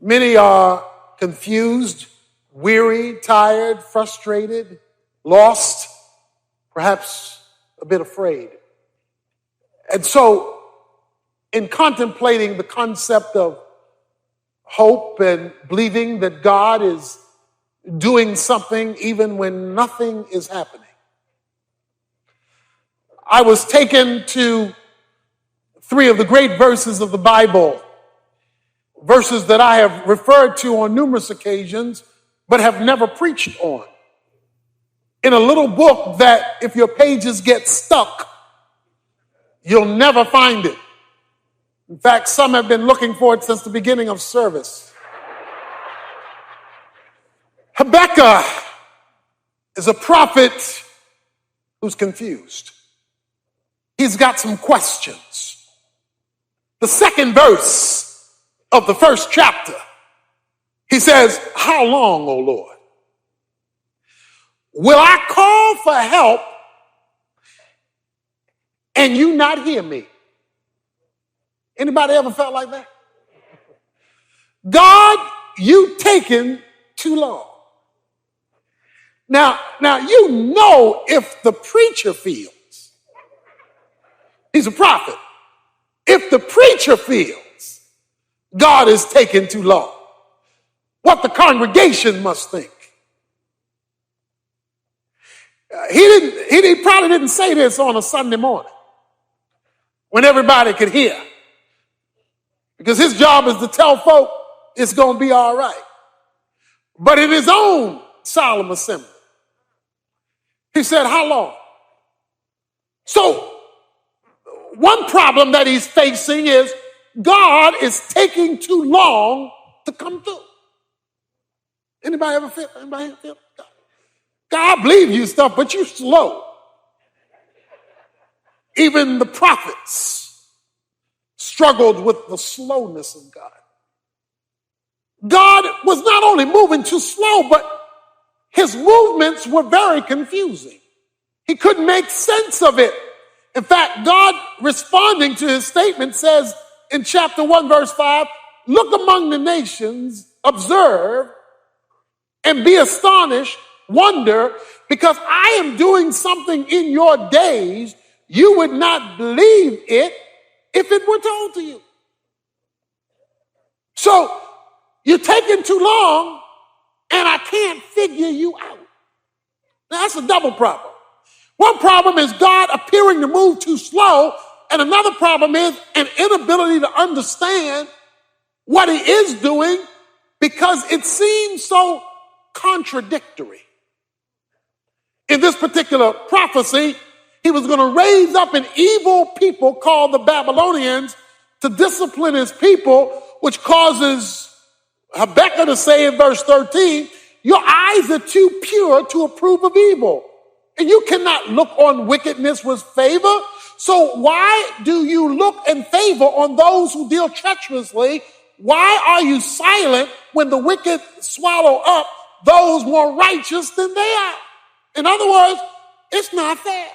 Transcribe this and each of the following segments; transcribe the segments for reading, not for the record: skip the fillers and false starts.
Many are confused, weary, tired, frustrated, lost, perhaps a bit afraid. And so, in contemplating the concept of hope and believing that God is doing something even when nothing is happening, I was taken to three of the great verses of the Bible, verses that I have referred to on numerous occasions, but have never preached on. In a little book that if your pages get stuck, you'll never find it. In fact, some have been looking for it since the beginning of service. Habakkuk is a prophet who's confused. He's got some questions. The second verse of the first chapter, he says, "How long, O Lord? Will I call for help and you not hear me?" Anybody ever felt like that? God, you taking too long. Now, you know if the preacher feels, he's a prophet, if the preacher feels God is taking too long, what the congregation must think. He probably didn't say this on a Sunday morning when everybody could hear, because his job is to tell folk it's going to be all right. But in his own solemn assembly, he said, "How long?" So one problem that he's facing is God is taking too long to come through. Anybody ever feel? God, I believe you stuff, but you're slow. Even the prophets struggled with the slowness of God. God was not only moving too slow, but his movements were very confusing. He couldn't make sense of it. In fact, God, responding to his statement, says in chapter 1, verse 5, "Look among the nations, observe, and be astonished, wonder, because I am doing something in your days you would not believe it if it were told to you." So, you're taking too long, and I can't figure you out. Now, that's a double problem. One problem is God appearing to move too slow, and another problem is an inability to understand what he is doing because it seems so contradictory. In this particular prophecy, he was going to raise up an evil people called the Babylonians to discipline his people, which causes Habakkuk to say in verse 13, "Your eyes are too pure to approve of evil, and you cannot look on wickedness with favor. So why do you look in favor on those who deal treacherously? Why are you silent when the wicked swallow up those more righteous than they are?" In other words, it's not fair.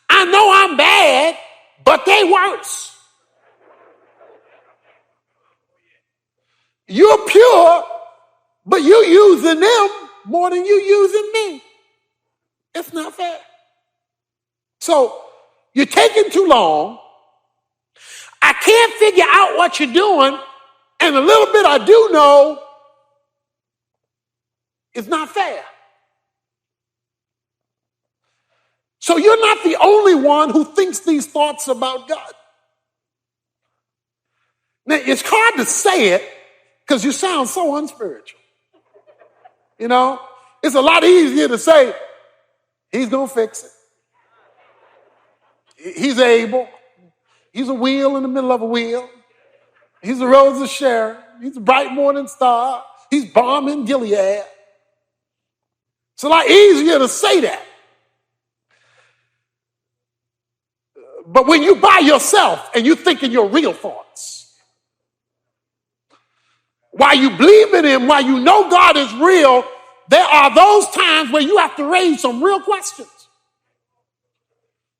I know I'm bad, but they worse. You're pure, but you using them more than you using me. It's not fair. So you're taking too long. I can't figure out what you're doing, and a little bit I do know is not fair. So you're not the only one who thinks these thoughts about God. Now, it's hard to say it because you sound so unspiritual. You know, it's a lot easier to say, he's going to fix it. He's able. He's a wheel in the middle of a wheel. He's the rose of Sharon. He's a bright morning star. He's balm in Gilead. It's a lot easier to say that. But when you by yourself and you thinking your real thoughts, while you believe in him, while you know God is real, there are those times where you have to raise some real questions.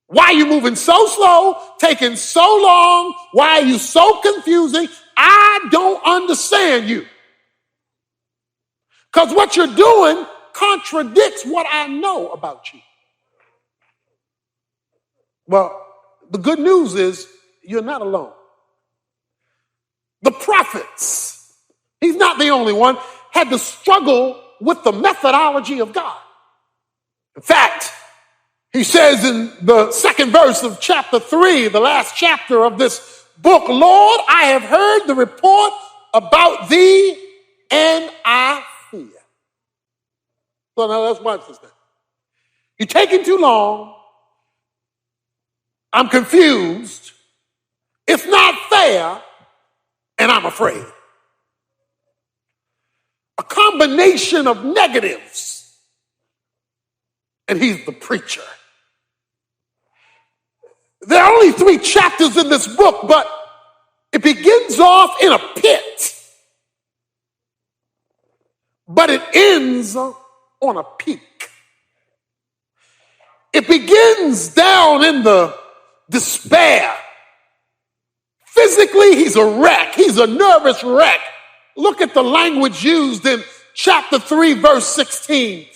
Why are you moving so slow, taking so long? Why are you so confusing? I don't understand you. Because what you're doing contradicts what I know about you. Well, the good news is you're not alone. The prophets, he's not the only one, had to struggle with the methodology of God. In fact, he says in the second verse of chapter 3, the last chapter of this book, Lord, I have heard the report about thee and I fear. So now let's watch this thing. You're taking too long. I'm confused. It's not fair, and I'm afraid. A combination of negatives, and he's the preacher. There are only 3 chapters in this book, but it begins off in a pit, but it ends on a peak. It begins down in the despair. Physically, he's a wreck. He's a nervous wreck. Look at the language used in chapter 3, verse 16.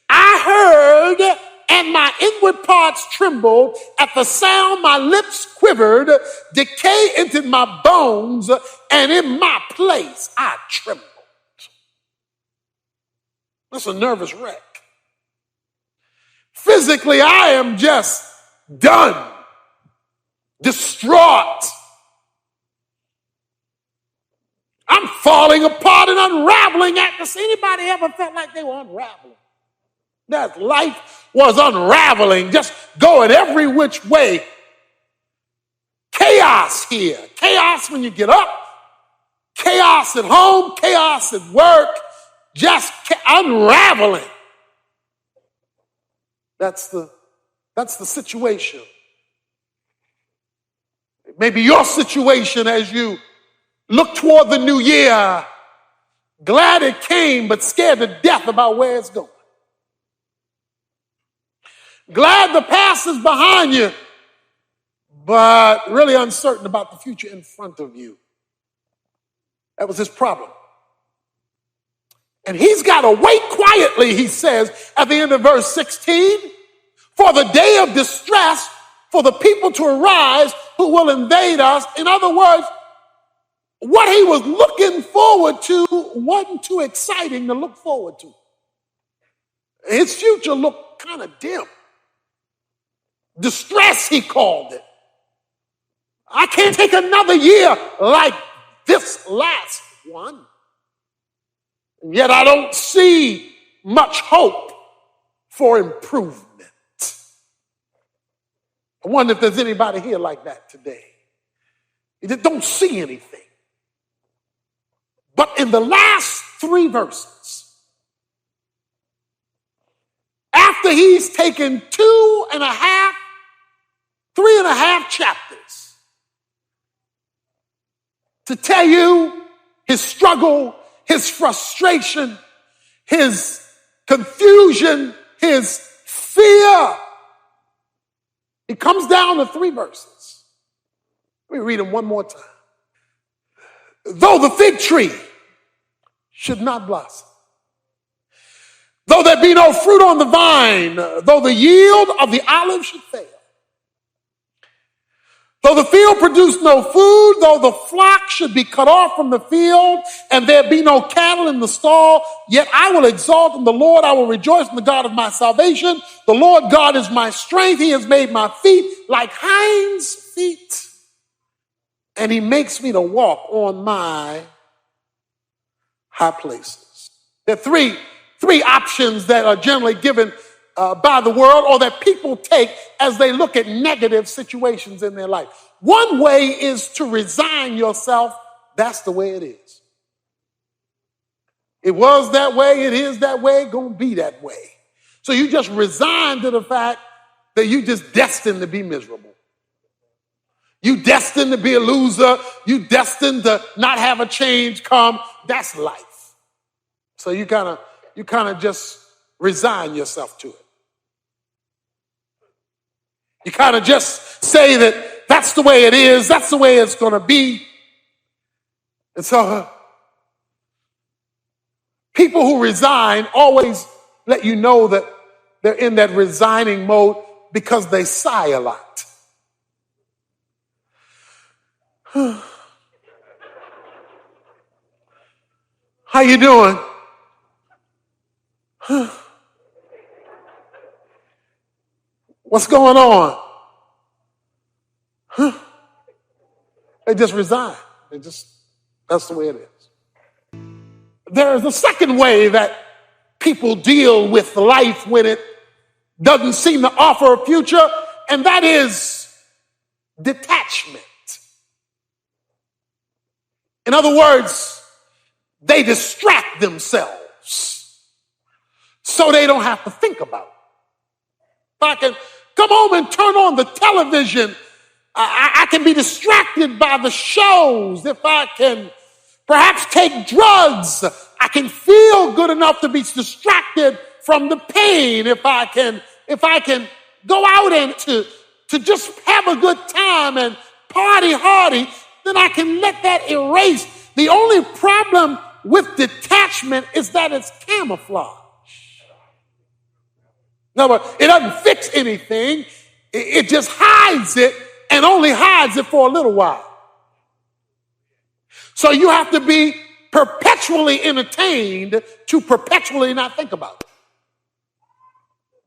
I heard, and my inward parts trembled. At the sound, my lips quivered. Decay entered my bones, and in my place, I trembled. That's a nervous wreck. Physically, I am just done, distraught. I'm falling apart and unraveling at this. Anybody ever felt like they were unraveling? That life was unraveling, just going every which way. Chaos here. Chaos when you get up. Chaos at home. Chaos at work. Just unraveling. That's the situation. Maybe your situation as you look toward the new year, glad it came, but scared to death about where it's going. Glad the past is behind you, but really uncertain about the future in front of you. That was his problem. And he's got to wait quietly, he says at the end of verse 16, for the day of distress, for the people to arise who will invade us. In other words, what he was looking forward to wasn't too exciting to look forward to. His future looked kind of dim. Distress, he called it. I can't take another year like this last one. And yet I don't see much hope for improvement. I wonder if there's anybody here like that today. You just don't see anything. But in the last 3 verses, after he's taken 3.5 chapters to tell you his struggle, his frustration, his confusion, his fear, he comes down to 3 verses. Let me read them one more time. Though the fig tree should not blossom, though there be no fruit on the vine, though the yield of the olive should fail, though the field produce no food, though the flock should be cut off from the field, and there be no cattle in the stall, yet I will exalt in the Lord, I will rejoice in the God of my salvation. The Lord God is my strength. He has made my feet like hinds' feet, and he makes me to walk on my high places. There are three options that are generally given by the world, or that people take as they look at negative situations in their life. One way is to resign yourself. That's the way it is. It was that way, it is that way, gonna be that way. So you just resign to the fact that you just destined to be miserable. You destined to be a loser. You destined to not have a change come. That's life. So you kind of just resign yourself to it. You kind of just say that that's the way it is. That's the way it's going to be. And so people who resign always let you know that they're in that resigning mode because they sigh a lot. How you doing? What's going on? They just resign. That's the way it is. There's a second way that people deal with life when it doesn't seem to offer a future, and that is detachment. In other words, they distract themselves so they don't have to think about it. If I can come home and turn on the television, I can be distracted by the shows. If I can perhaps take drugs, I can feel good enough to be distracted from the pain. If I can go out and to just have a good time and party hardy, then I can let that erase. The only problem with detachment is that it's camouflage. In other words, it doesn't fix anything. It just hides it and only hides it for a little while. So you have to be perpetually entertained to perpetually not think about it.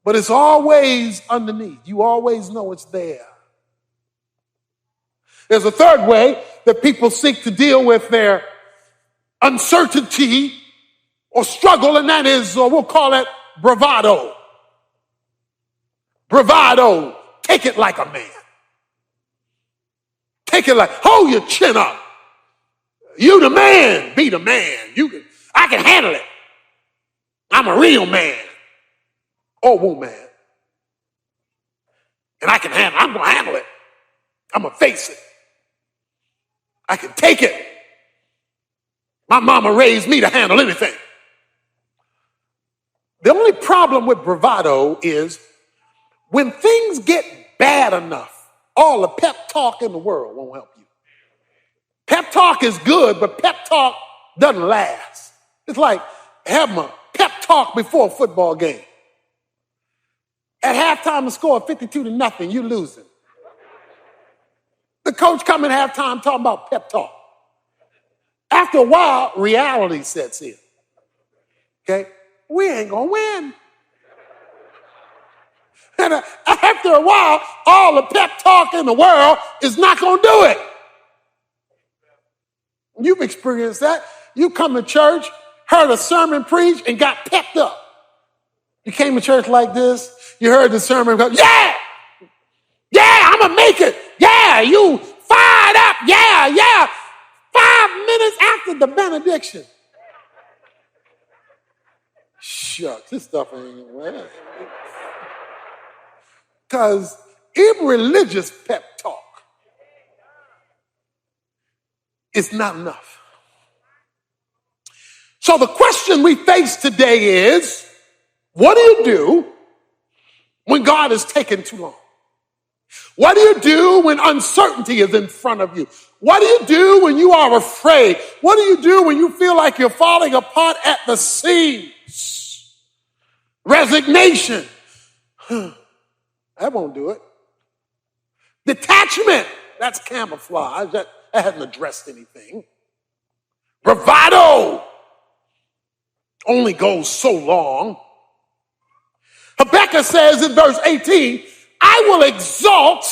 But it's always underneath. You always know it's there. There's a third way that people seek to deal with their uncertainty or struggle, and that is, or we'll call it bravado. Bravado. Take it like a man. Take it like, hold your chin up. You the man, be the man. I can handle it. I'm a real man or woman. And I'm going to handle it. I'm going to face it. I can take it. My mama raised me to handle anything. The only problem with bravado is when things get bad enough, all the pep talk in the world won't help you. Pep talk is good, but pep talk doesn't last. It's like having a pep talk before a football game. At halftime, the score 52-0, you losing. The coach come in halftime talking about pep talk. After a while, reality sets in. Okay? We ain't gonna win. And after a while, all the pep talk in the world is not gonna do it. You've experienced that. You come to church, heard a sermon preached, and got pepped up. You came to church like this, you heard the sermon, go, yeah, I'm gonna make it. Yeah, you fired up. Yeah. 5 minutes after the benediction. Shucks, this stuff ain't right. Because irreligious pep talk is not enough. So the question we face today is, what do you do when God is taking too long? What do you do when uncertainty is in front of you? What do you do when you are afraid? What do you do when you feel like you're falling apart at the seams? Resignation. That won't do it. Detachment. That's camouflage. That hasn't addressed anything. Bravado only goes so long. Habakkuk says in verse 18, I will exalt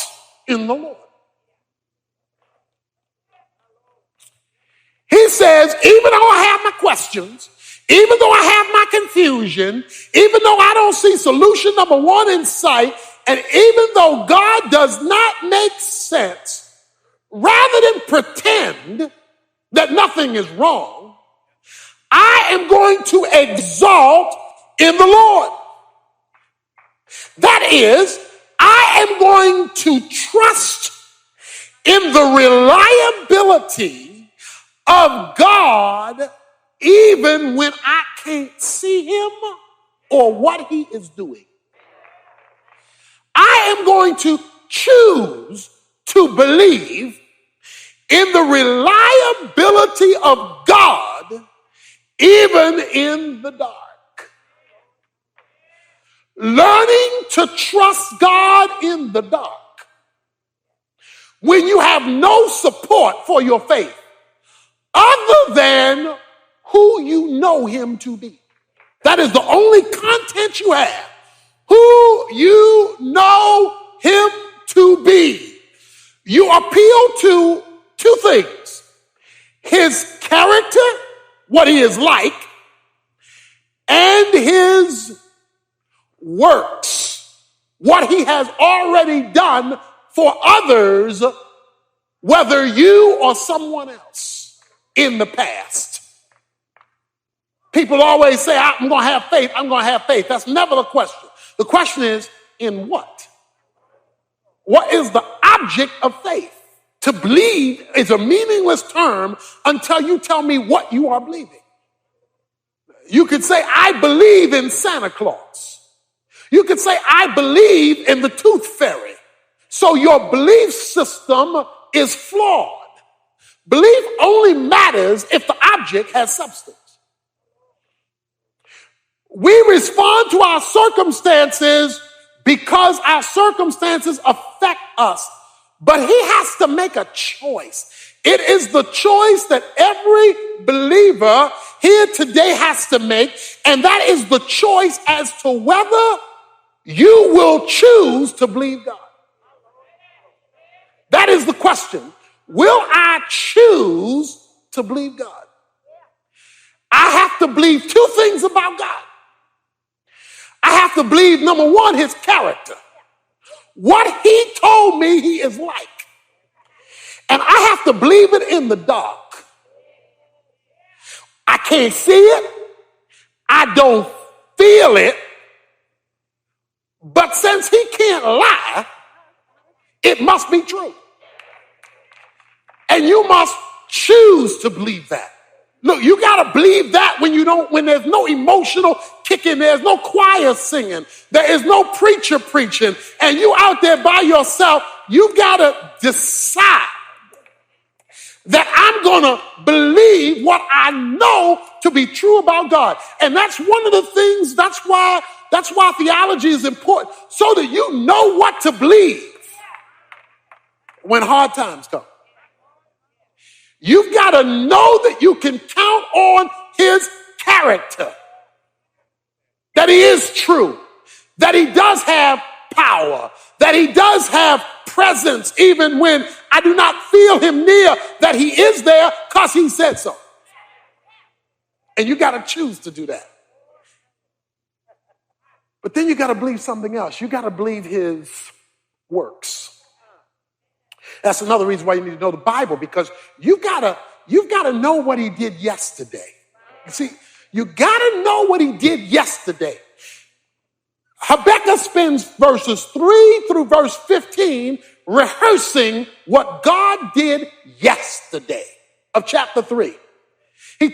in the Lord. He says, even though I have my questions, even though I have my confusion, even though I don't see solution number one in sight, and even though God does not make sense, rather than pretend that nothing is wrong, I am going to exalt in the Lord. That is, I am going to trust in the reliability of God even when I can't see him or what he is doing. I am going to choose to believe in the reliability of God, even in the dark. Learning to trust God in the dark when you have no support for your faith other than who you know him to be. That is the only content you have. Who you know him to be. You appeal to two things: his character, what he is like, and his works, what he has already done for others, whether you or someone else in the past. People always say, I'm going to have faith, I'm going to have faith. That's never the question. The question is, in what? What is the object of faith? To believe is a meaningless term until you tell me what you are believing. You could say, I believe in Santa Claus. You could say, I believe in the tooth fairy. So your belief system is flawed. Belief only matters if the object has substance. We respond to our circumstances because our circumstances affect us. But he has to make a choice. It is the choice that every believer here today has to make, and that is the choice as to whether you will choose to believe God. That is the question. Will I choose to believe God? I have to believe two things about God. I have to believe, number one, his character. What he told me he is like. And I have to believe it in the dark. I can't see it. I don't feel it. But since he can't lie, it must be true. And you must choose to believe that. Look, you got to believe that when there's no emotional kicking, there's no choir singing, there is no preacher preaching, and you out there by yourself, you got to decide that I'm going to believe what I know to be true about God. And that's one of the things, that's why theology is important, so that you know what to believe when hard times come. You've got to know that you can count on his character, that he is true, that he does have power, that he does have presence even when I do not feel him near, that he is there because he said so. And you got to choose to do that. But then you got to believe something else. You got to believe his works. That's another reason why you need to know the Bible, because you've got to know what he did yesterday. You see, you got to know what he did yesterday. Habakkuk spends verses 3 through verse 15 rehearsing what God did yesterday of chapter 3. He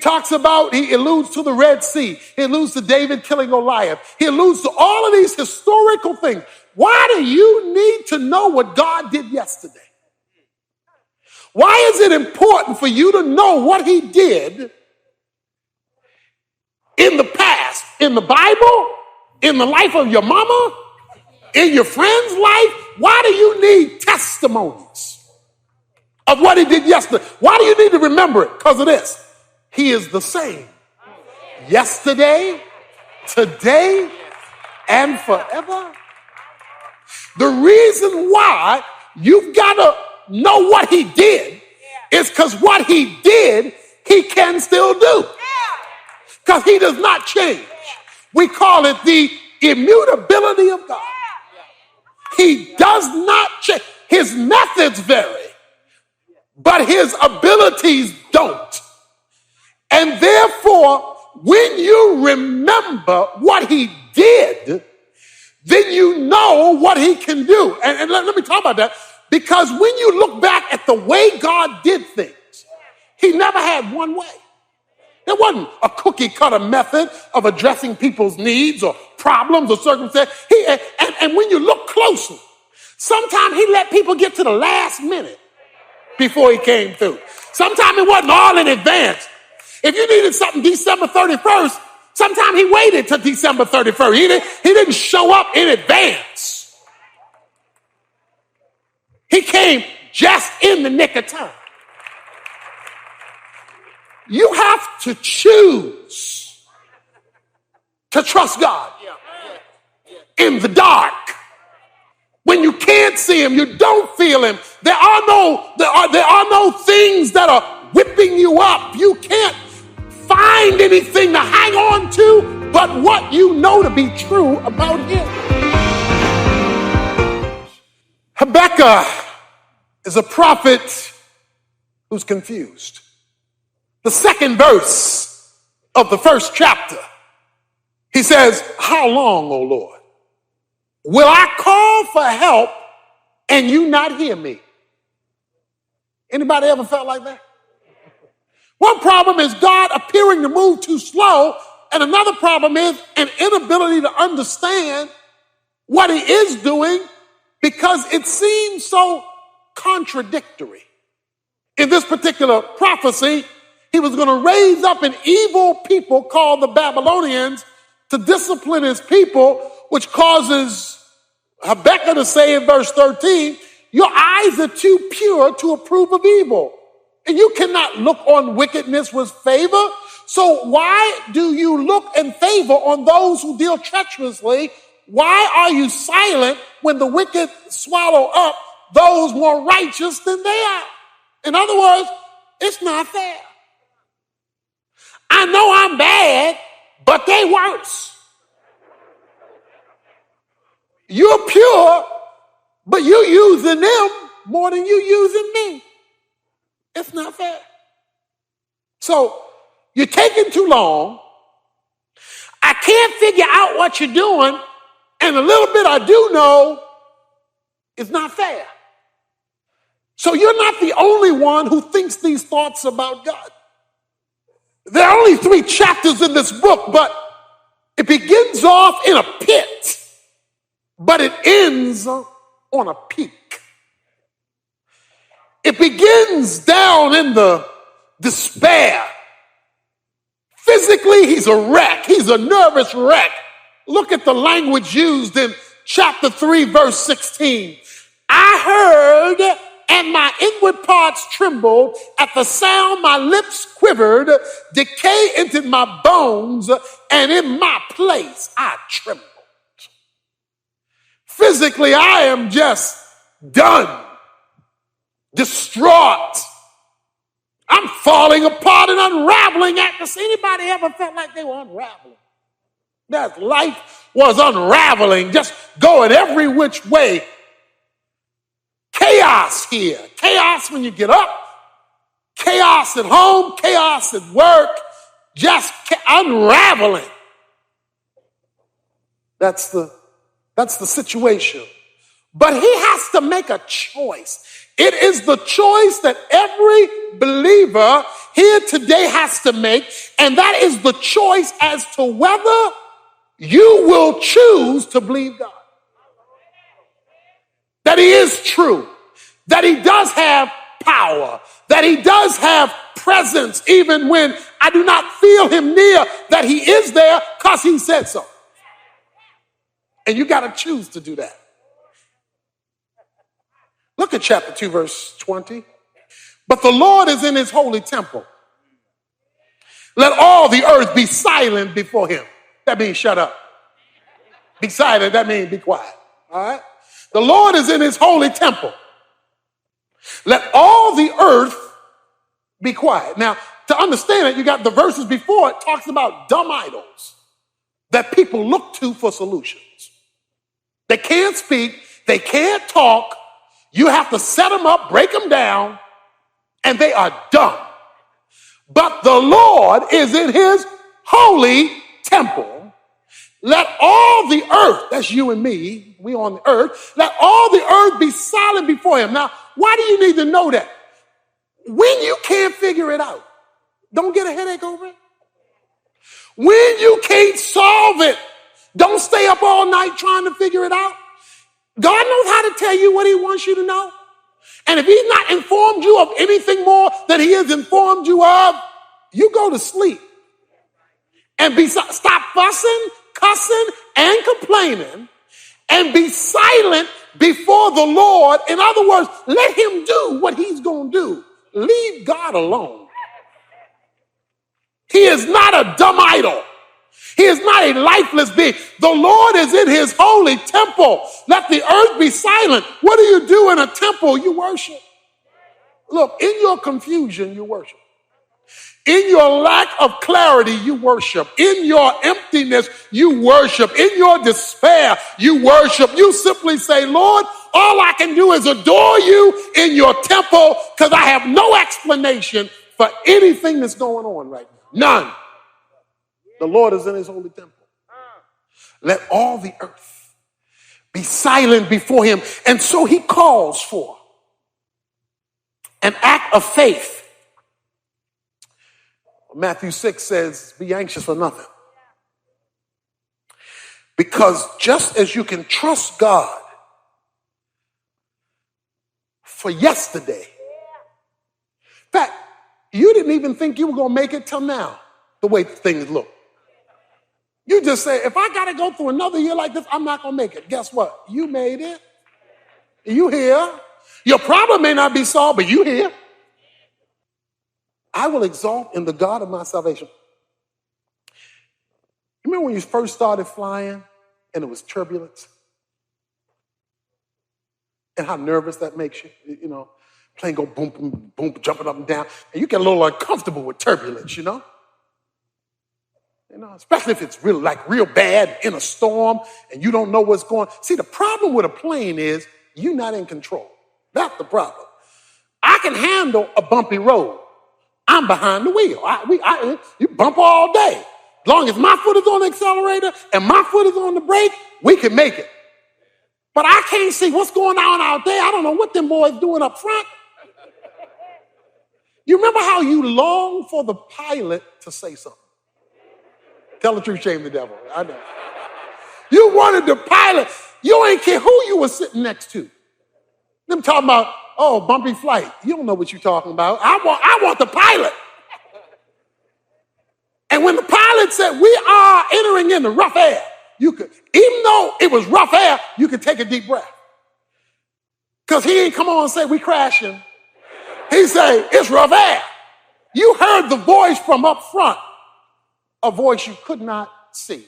alludes to the Red Sea. He alludes to David killing Goliath. He alludes to all of these historical things. Why do you need to know what God did yesterday? Why is it important for you to know what he did in the past, in the Bible, in the life of your mama, in your friend's life? Why do you need testimonies of what he did yesterday? Why do you need to remember it? Because of this. He is the same yesterday, today, and forever. The reason why you've got to know what he did is because what he did, he can still do. Because he does not change. We call it the immutability of God. He does not change. His methods vary, but his abilities don't. And therefore, when you remember what he did, then you know what he can do. And let me talk about that. Because when you look back at the way God did things, he never had one way. There wasn't a cookie cutter method of addressing people's needs or problems or circumstances. And when you look closely, sometimes he let people get to the last minute before he came through. Sometimes it wasn't all in advance. If you needed something December 31st, sometimes he waited till December 31st. He didn't show up in advance. He came just in the nick of time. You have to choose to trust God in the dark. When you can't see him, you don't feel him. There are no things that are whipping you up. You can't find anything to hang on to but what you know to be true about him. Habakkuk is a prophet who's confused. The second verse of the first chapter, he says, "How long, O Lord, will I call for help and you not hear me?" Anybody ever felt like that? One problem is God appearing to move too slow, and another problem is an inability to understand what he is doing because it seems so contradictory. In this particular prophecy, he was going to raise up an evil people called the Babylonians to discipline his people, which causes Habakkuk to say in verse 13, "Your eyes are too pure to approve of evil, and you cannot look on wickedness with favor. So why do you look in favor on those who deal treacherously? Why are you silent when the wicked swallow up those more righteous than they are?" In other words, it's not fair. I know I'm bad, but they worse. You're pure, but you using them more than you using me. It's not fair. So you're taking too long. I can't figure out what you're doing, and a little bit I do know is not fair. So you're not the only one who thinks these thoughts about God. There are only 3 chapters in this book, but it begins off in a pit, but it ends on a peak. It begins down in the despair. Physically, he's a wreck. He's a nervous wreck. Look at the language used in chapter 3, verse 16. "I heard, and my inward parts trembled. At the sound, my lips quivered. Decay entered my bones, and in my place, I trembled." Physically, I am just done, distraught. I'm falling apart and unraveling at this. Anybody ever felt like they were unraveling? That life was unraveling, just going every which way. Chaos here. Chaos when you get up. Chaos at home. Chaos at work. Just unraveling. That's the situation. But he has to make a choice. It is the choice that every believer here today has to make, and that is the choice as to whether you will choose to believe God. That he is true, that he does have power, that he does have presence even when I do not feel him near, that he is there because he said so. And you got to choose to do that. Look at chapter 2, verse 20. "But the Lord is in his holy temple. Let all the earth be silent before him." That means shut up. Be silent, that means be quiet. All right? The Lord is in his holy temple. Let all the earth be quiet. Now, to understand it, you got the verses before it talks about dumb idols that people look to for solutions. They can't speak, they can't talk. You have to set them up, break them down, and they are dumb. But the Lord is in his holy temple. Let all the earth, that's you and me, we on the earth, let all the earth be silent before him. Now, why do you need to know that? When you can't figure it out, don't get a headache over it. When you can't solve it, don't stay up all night trying to figure it out. God knows how to tell you what he wants you to know. And if he's not informed you of anything more than he has informed you of, you go to sleep and stop fussing, cussing, and complaining, and be silent before the Lord. In other words, let him do what he's going to do. Leave God alone. He is not a dumb idol. He is not a lifeless being. The Lord is in his holy temple. Let the earth be silent. What do you do in a temple? You worship. Look, in your confusion, you worship. In your lack of clarity, you worship. In your emptiness, you worship. In your despair, you worship. You simply say, Lord, all I can do is adore you in your temple because I have no explanation for anything that's going on right now. None. The Lord is in his holy temple. Let all the earth be silent before him. And so he calls for an act of faith. Matthew 6 says, be anxious for nothing. Because just as you can trust God for yesterday, in fact, you didn't even think you were going to make it till now, the way things look. You just say, if I got to go through another year like this, I'm not going to make it. Guess what? You made it. You here. Your problem may not be solved, but you here. I will exalt in the God of my salvation. You remember when you first started flying and it was turbulence? And how nervous that makes you? You know, plane go boom, boom, boom, jumping up and down. And you get a little uncomfortable with turbulence, you know? You know, especially if it's real bad in a storm and you don't know what's going on. See, the problem with a plane is you're not in control. That's the problem. I can handle a bumpy road. I'm behind the wheel. You bump all day. As long as my foot is on the accelerator and my foot is on the brake, we can make it. But I can't see what's going on out there. I don't know what them boys doing up front. You remember how you long for the pilot to say something? Tell the truth, shame the devil. I know. You wanted the pilot. You ain't care who you were sitting next to. Them talking about, oh, bumpy flight. You don't know what you're talking about. I want the pilot. And when the pilot said, we are entering into rough air, you could, even though it was rough air, you could take a deep breath. Because he ain't come on and say, we crashing. He say, it's rough air. You heard the voice from up front, a voice you could not see.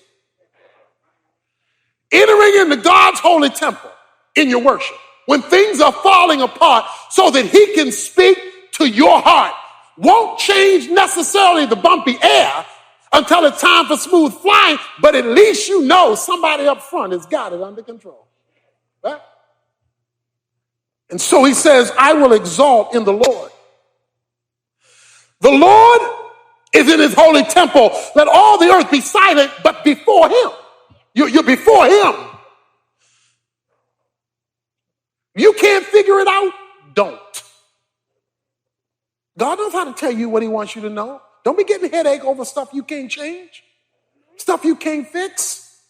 Entering into God's holy temple in your worship, when things are falling apart so that he can speak to your heart, won't change necessarily the bumpy air until it's time for smooth flying, but at least you know somebody up front has got it under control. Right? And so he says, I will exalt in the Lord. The Lord is in his holy temple. Let all the earth be silent, but before him. You're before him. You can't figure it out? Don't. God knows how to tell you what he wants you to know. Don't be getting a headache over stuff you can't change, stuff you can't fix.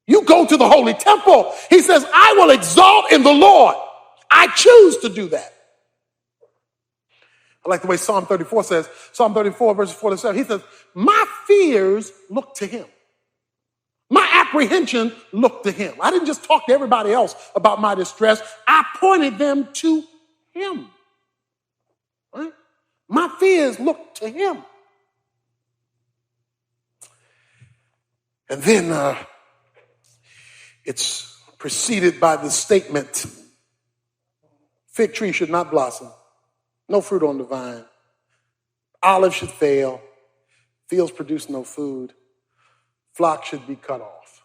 You go to the holy temple. He says, I will exalt in the Lord. I choose to do that. I like the way Psalm 34 says, Psalm 34, verses 4 to 7. He says, my fears look to him. My apprehension looked to him. I didn't just talk to everybody else about my distress. I pointed them to him. Right? My fears looked to him. And then it's preceded by the statement, fig tree should not blossom, no fruit on the vine, olive should fail, fields produce no food, flock should be cut off.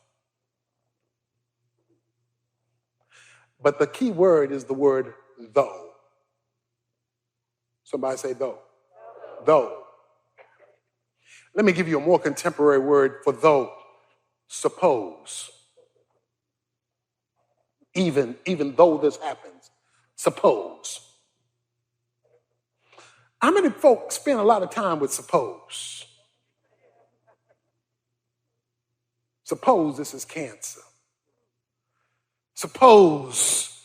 But the key word is the word though. Somebody say though. Though. Let me give you a more contemporary word for though. Suppose. Even though this happens, suppose. How many folks spend a lot of time with suppose? Suppose this is cancer. Suppose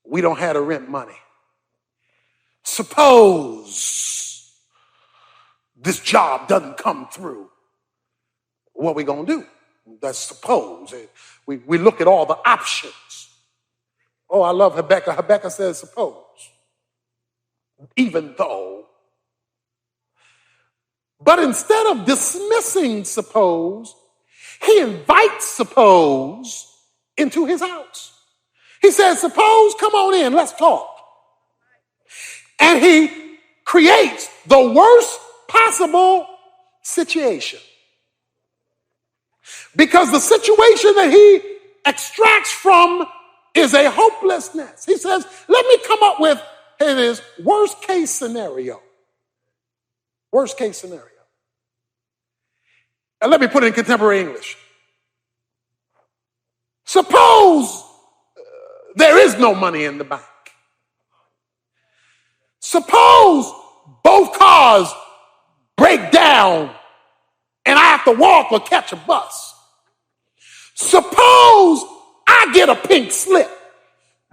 we don't have the rent money. Suppose this job doesn't come through. What are we going to do? That's suppose. We look at all the options. Oh, I love Habakkuk. Habakkuk says, suppose. Even though. But instead of dismissing suppose, he invites suppose into his house. He says, suppose, come on in, let's talk. And he creates the worst possible situation. Because the situation that he extracts from is a hopelessness. He says, let me come up with his worst case scenario. Worst case scenario. And let me put it in contemporary English. Suppose there is no money in the bank. Suppose both cars break down and I have to walk or catch a bus. Suppose I get a pink slip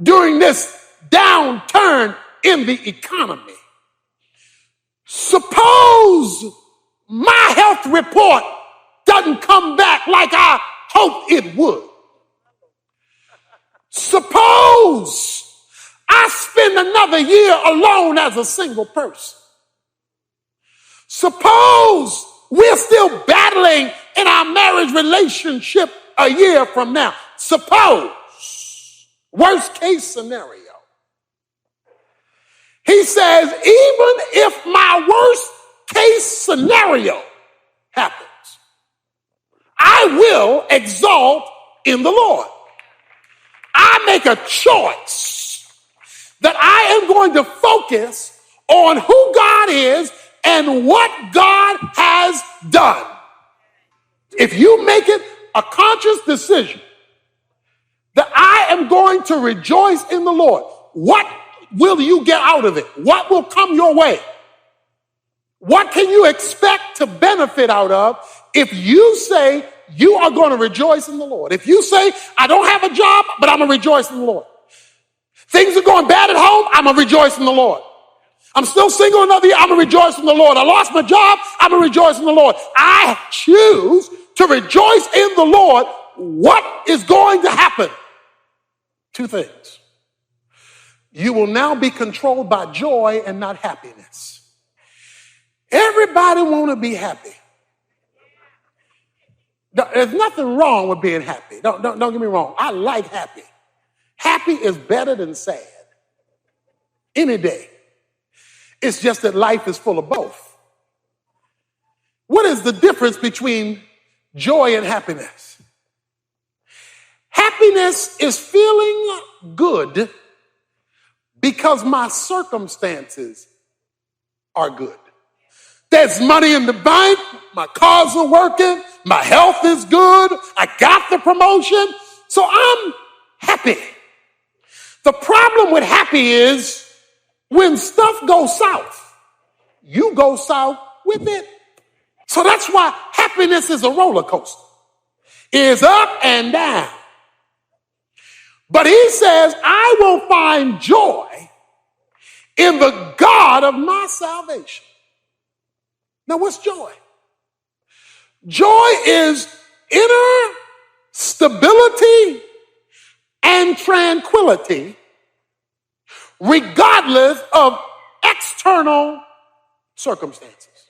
during this downturn in the economy. Suppose my health report doesn't come back like I hoped it would. Suppose I spend another year alone as a single person. Suppose we're still battling in our marriage relationship a year from now. Suppose, worst case scenario. He says, even if my worst case scenario happens, I will exalt in the Lord. I make a choice that I am going to focus on who God is and what God has done. If you make it a conscious decision that I am going to rejoice in the Lord, what will you get out of it? What will come your way? What can you expect to benefit out of if you say you are going to rejoice in the Lord? If you say, I don't have a job, but I'm going to rejoice in the Lord. Things are going bad at home, I'm going to rejoice in the Lord. I'm still single another year, I'm going to rejoice in the Lord. I lost my job, I'm going to rejoice in the Lord. I choose to rejoice in the Lord. What is going to happen? Two things. You will now be controlled by joy and not happiness. Everybody want to be happy. There's nothing wrong with being happy. Don't get me wrong. I like happy. Happy is better than sad. Any day. It's just that life is full of both. What is the difference between joy and happiness? Happiness is feeling good because my circumstances are good. There's money in the bank, my cars are working, my health is good, I got the promotion, so I'm happy. The problem with happy is when stuff goes south, you go south with it. So that's why happiness is a roller coaster. It's up and down. But he says, I will find joy in the God of my salvation. Now, what's joy? Joy is inner stability and tranquility, regardless of external circumstances.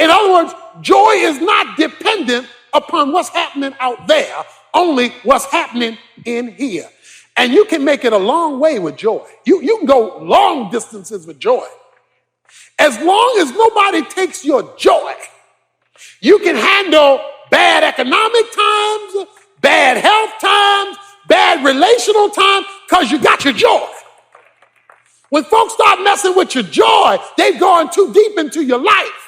In other words, joy is not dependent upon what's happening out there, only what's happening in here. And you can make it a long way with joy. You can go long distances with joy. As long as nobody takes your joy, you can handle bad economic times, bad health times, bad relational time, because you got your joy. When folks start messing with your joy, they've gone too deep into your life.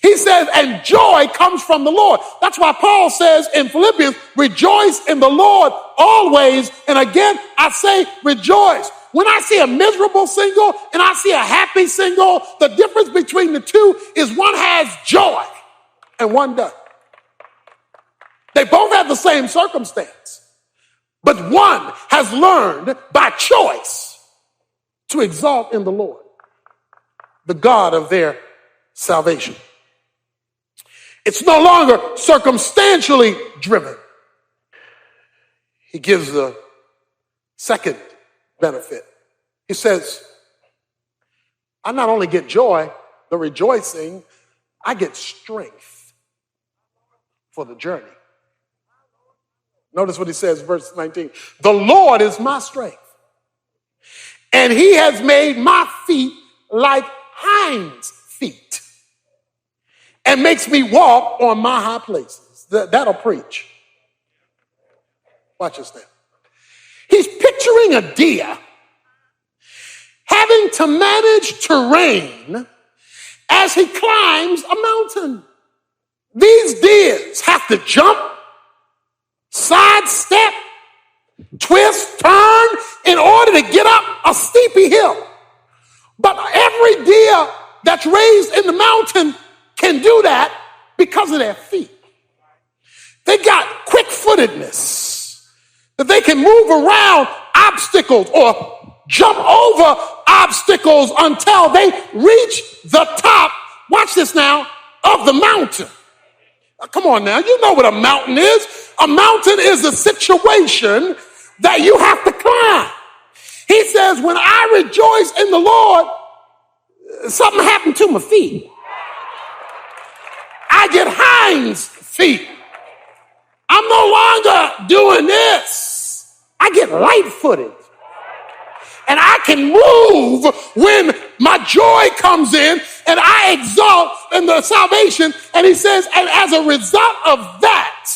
He says, and joy comes from the Lord. That's why Paul says in Philippians, rejoice in the Lord always. And again, I say rejoice. When I see a miserable single and I see a happy single, the difference between the two is one has joy and one doesn't. They both have the same circumstance, but one has learned by choice to exalt in the Lord, the God of their salvation. It's no longer circumstantially driven. He gives the second benefit. He says, I not only get joy, the rejoicing, I get strength for the journey. Notice what he says, verse 19. The Lord is my strength, and he has made my feet like hinds' feet, and makes me walk on my high places. That'll preach. Watch this now. He's picturing a deer having to manage terrain as he climbs a mountain. These deers have to jump, sidestep, twist, turn in order to get up a steepy hill. But every deer that's raised in the mountain can do that because of their feet. They got quick-footedness, that they can move around obstacles or jump over obstacles until they reach the top, watch this now, of the mountain. Come on now, you know what a mountain is. A mountain is a situation that you have to climb. He says, when I rejoice in the Lord, something happened to my feet. I get hinds feet. I'm no longer doing this. I get light-footed. And I can move when my joy comes in and I exalt in the salvation. And he says, and as a result of that,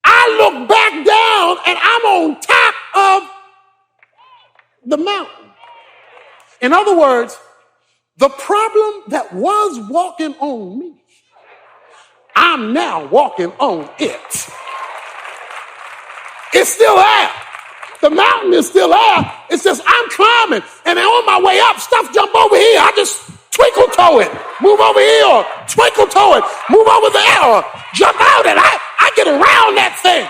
I look back down and I'm on top of the mountain. In other words, the problem that was walking on me, I'm now walking on it. It's still there. The mountain is still there. It says I'm climbing, and on my way up, stuff jump over here. I just twinkle toe it, move over here, or twinkle toe it, move over there, or jump out, and I get around that thing.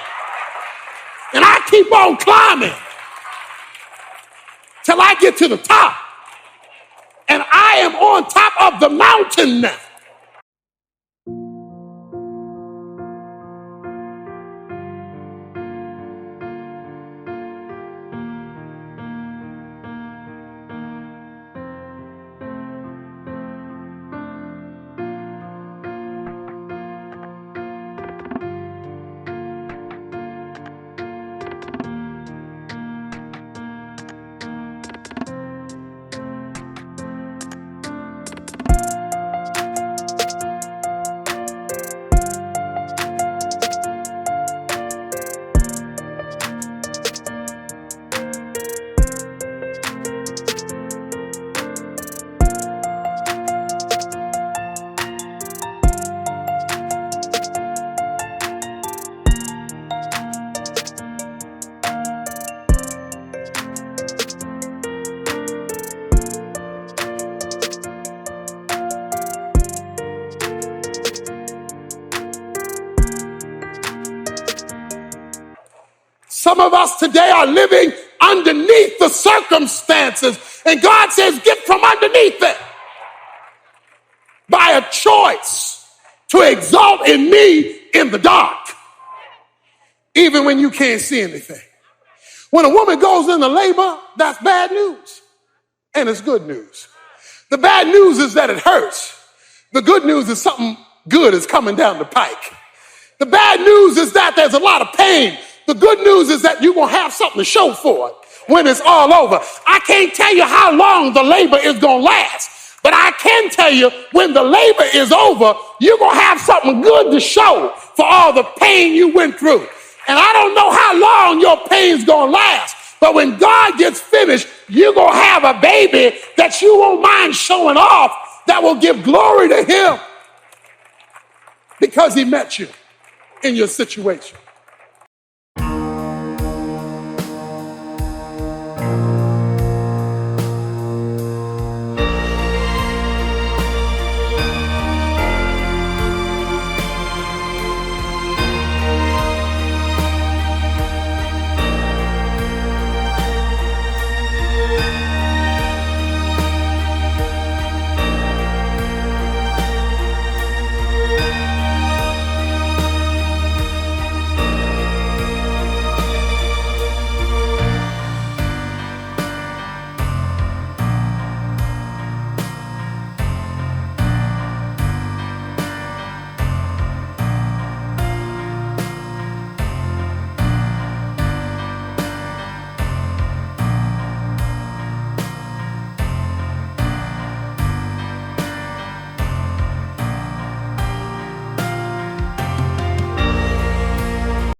And I keep on climbing till I get to the top. And I am on top of the mountain now. Some of us today are living underneath the circumstances, and God says, get from underneath it by a choice to exalt in me in the dark, even when you can't see anything. When a woman goes into labor, that's bad news, and it's good news. The bad news is that it hurts. The good news is something good is coming down the pike. The bad news is that there's a lot of pain. The good news is that you're going to have something to show for it when it's all over. I can't tell you how long the labor is going to last, but I can tell you when the labor is over, you're going to have something good to show for all the pain you went through. And I don't know how long your pain's going to last, but when God gets finished, you're going to have a baby that you won't mind showing off that will give glory to him because he met you in your situation.